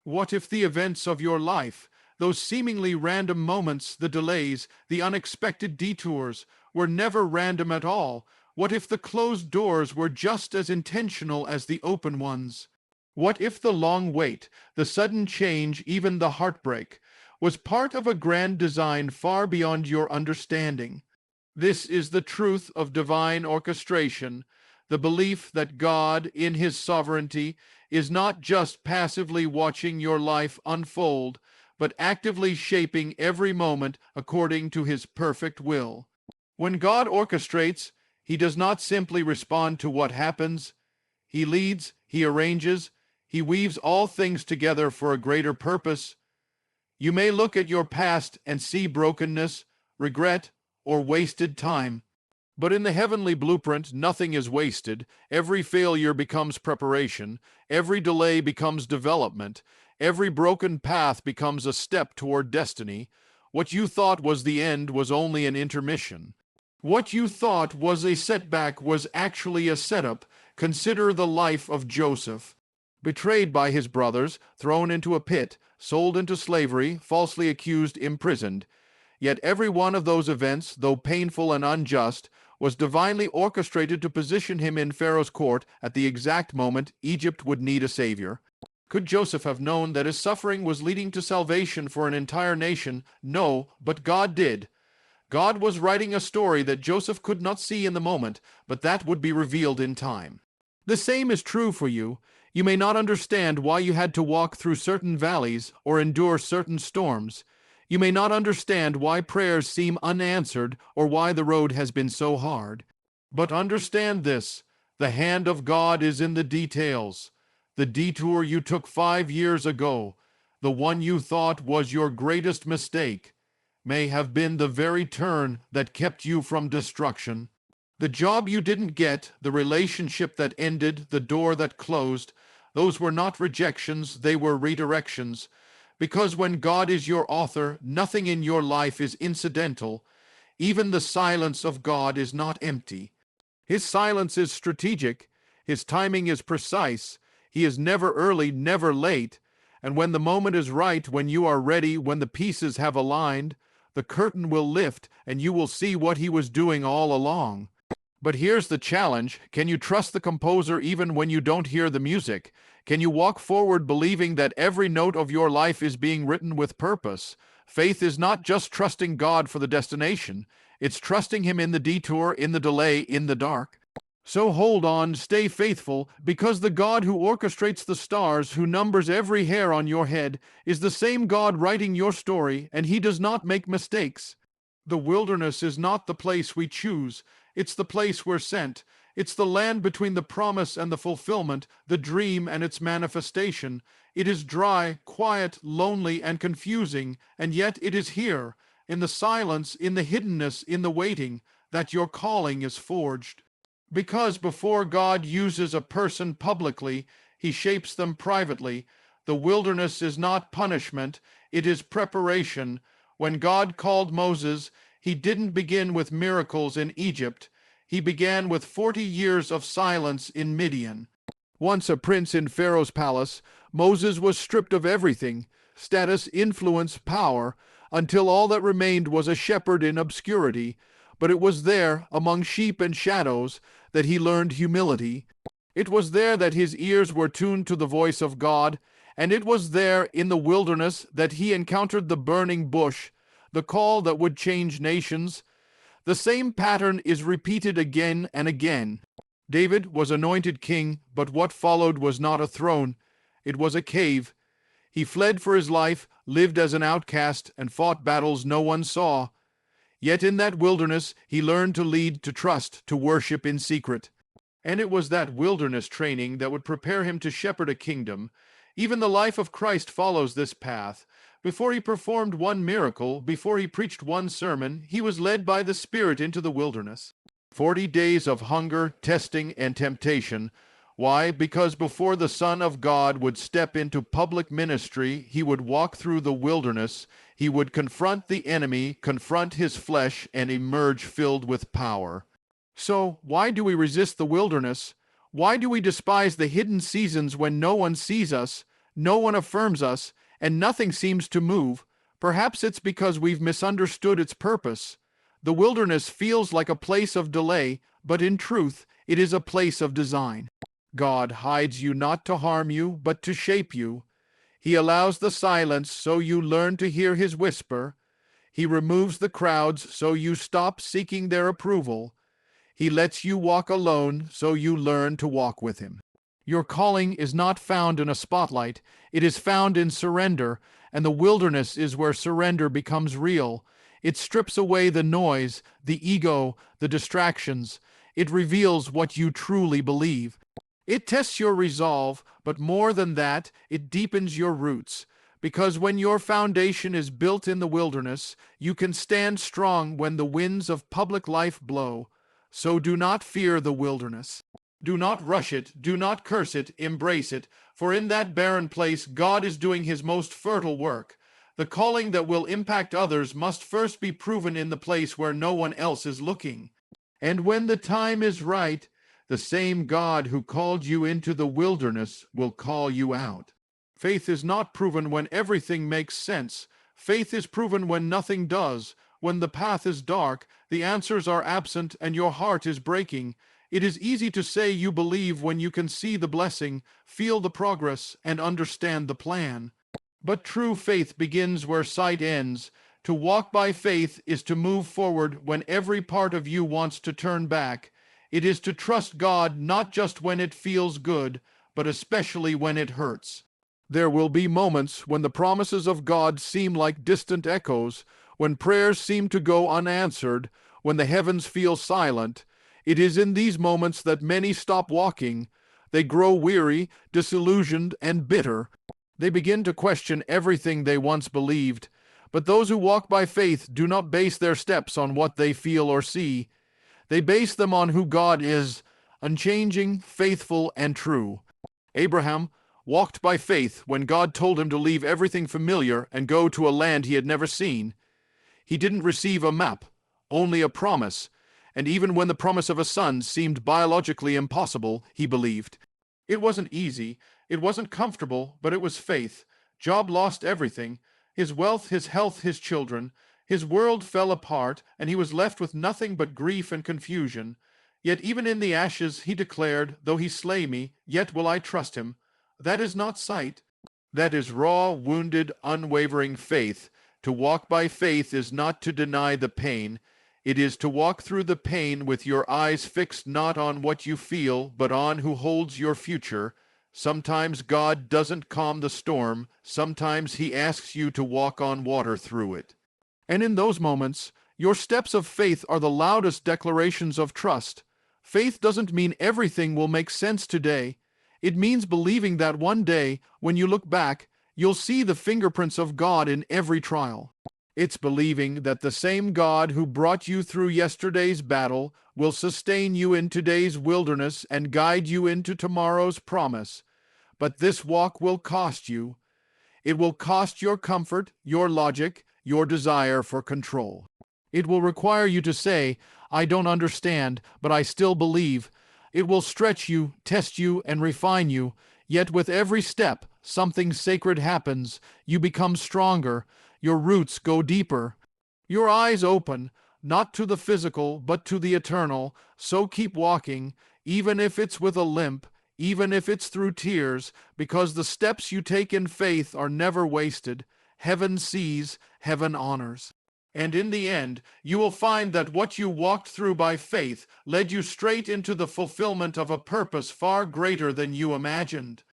What if the events of your life, those seemingly random moments, the delays, the unexpected detours, were never random at all? What if the closed doors were just as intentional as the open ones? What if the long wait, the sudden change, even the heartbreak, was part of a grand design far beyond your understanding? This is the truth of divine orchestration, the belief that God, in his sovereignty, is not just passively watching your life unfold, but actively shaping every moment according to his perfect will. When God orchestrates, he does not simply respond to what happens. He leads, he arranges, he weaves all things together for a greater purpose. You may look at your past and see brokenness, regret, or wasted time. But in the heavenly blueprint, nothing is wasted. Every failure becomes preparation. Every delay becomes development. Every broken path becomes a step toward destiny. What you thought was the end was only an intermission. What you thought was a setback was actually a setup. Consider the life of Joseph. Betrayed by his brothers, thrown into a pit, sold into slavery, falsely accused, imprisoned. Yet every one of those events, though painful and unjust, was divinely orchestrated to position him in Pharaoh's court at the exact moment Egypt would need a savior. Could Joseph have known that his suffering was leading to salvation for an entire nation? No, but God did. God was writing a story that Joseph could not see in the moment, but that would be revealed in time. The same is true for you. You may not understand why you had to walk through certain valleys or endure certain storms. You may not understand why prayers seem unanswered or why the road has been so hard. But understand this: the hand of God is in the details. The detour you took 5 years ago, the one you thought was your greatest mistake, may have been the very turn that kept you from destruction. The job you didn't get, the relationship that ended, the door that closed, those were not rejections, they were redirections. Because when God is your author, nothing in your life is incidental. Even the silence of God is not empty. His silence is strategic. His timing is precise. He is never early, never late. And when the moment is right, when you are ready, when the pieces have aligned, the curtain will lift and you will see what he was doing all along. But here's the challenge. Can you trust the composer even when you don't hear the music? Can you walk forward believing that every note of your life is being written with purpose? Faith is not just trusting God for the destination. It's trusting him in the detour, in the delay, in the dark. So hold on, stay faithful, because the God who orchestrates the stars, who numbers every hair on your head, is the same God writing your story, and he does not make mistakes. The wilderness is not the place we choose. It's the place we're sent. It's the land between the promise and the fulfillment, the dream and its manifestation. It is dry, quiet, lonely, and confusing, and yet it is here, in the silence, in the hiddenness, in the waiting, that your calling is forged. Because before God uses a person publicly, he shapes them privately. The wilderness is not punishment, it is preparation. When God called Moses, he didn't begin with miracles in Egypt. He began with 40 years of silence in Midian. Once a prince in Pharaoh's palace, Moses was stripped of everything, status, influence, power, until all that remained was a shepherd in obscurity. But it was there, among sheep and shadows, that he learned humility. It was there that his ears were tuned to the voice of God, and it was there, in the wilderness, that he encountered the burning bush, the call that would change nations. The same pattern is repeated again and again. David was anointed king, but what followed was not a throne. It was a cave. He fled for his life, lived as an outcast, and fought battles no one saw. Yet in that wilderness, he learned to lead, to trust, to worship in secret. And it was that wilderness training that would prepare him to shepherd a kingdom. Even the life of Christ follows this path. Before he performed one miracle, before he preached one sermon, he was led by the Spirit into the wilderness. 40 days of hunger, testing, and temptation. Why? Because before the Son of God would step into public ministry, he would walk through the wilderness. He would confront the enemy, confront his flesh, and emerge filled with power. So, why do we resist the wilderness? Why do we despise the hidden seasons when no one sees us? No one affirms us, and nothing seems to move. Perhaps it's because we've misunderstood its purpose. The wilderness feels like a place of delay, but in truth, it is a place of design. God hides you not to harm you, but to shape you. He allows the silence so you learn to hear his whisper. He removes the crowds so you stop seeking their approval. He lets you walk alone so you learn to walk with him. Your calling is not found in a spotlight, it is found in surrender, and the wilderness is where surrender becomes real. It strips away the noise, the ego, the distractions. It reveals what you truly believe. It tests your resolve, but more than that, it deepens your roots. Because when your foundation is built in the wilderness, you can stand strong when the winds of public life blow. So do not fear the wilderness. Do not rush it, do not curse it, embrace it, for in that barren place God is doing his most fertile work. The calling that will impact others must first be proven in the place where no one else is looking. And when the time is right, the same God who called you into the wilderness will call you out. Faith is not proven when everything makes sense. Faith is proven when nothing does. When the path is dark, the answers are absent, and your heart is breaking. It is easy to say you believe when you can see the blessing, feel the progress, and understand the plan. But true faith begins where sight ends. To walk by faith is to move forward when every part of you wants to turn back. It is to trust God not just when it feels good, but especially when it hurts. There will be moments when the promises of God seem like distant echoes, when prayers seem to go unanswered, when the heavens feel silent. It is in these moments that many stop walking. They grow weary, disillusioned, and bitter. They begin to question everything they once believed. But those who walk by faith do not base their steps on what they feel or see. They base them on who God is, unchanging, faithful, and true. Abraham walked by faith when God told him to leave everything familiar and go to a land he had never seen. He didn't receive a map, only a promise. And even when the promise of a son seemed biologically impossible, he believed. It wasn't easy, it wasn't comfortable, but it was faith. Job lost everything, his wealth, his health, his children. His world fell apart, and he was left with nothing but grief and confusion. Yet even in the ashes he declared, "Though he slay me, yet will I trust him." That is not sight. That is raw, wounded, unwavering faith. To walk by faith is not to deny the pain. It is to walk through the pain with your eyes fixed not on what you feel, but on who holds your future. Sometimes God doesn't calm the storm. Sometimes he asks you to walk on water through it. And in those moments, your steps of faith are the loudest declarations of trust. Faith doesn't mean everything will make sense today. It means believing that one day, when you look back, you'll see the fingerprints of God in every trial. It's believing that the same God who brought you through yesterday's battle will sustain you in today's wilderness and guide you into tomorrow's promise. But this walk will cost you. It will cost your comfort, your logic, your desire for control. It will require you to say, "I don't understand, but I still believe." It will stretch you, test you, and refine you. Yet with every step, something sacred happens. You become stronger. Your roots go deeper. Your eyes open, not to the physical, but to the eternal. So keep walking, even if it's with a limp, even if it's through tears, because the steps you take in faith are never wasted. Heaven sees, heaven honors. And in the end, you will find that what you walked through by faith led you straight into the fulfillment of a purpose far greater than you imagined.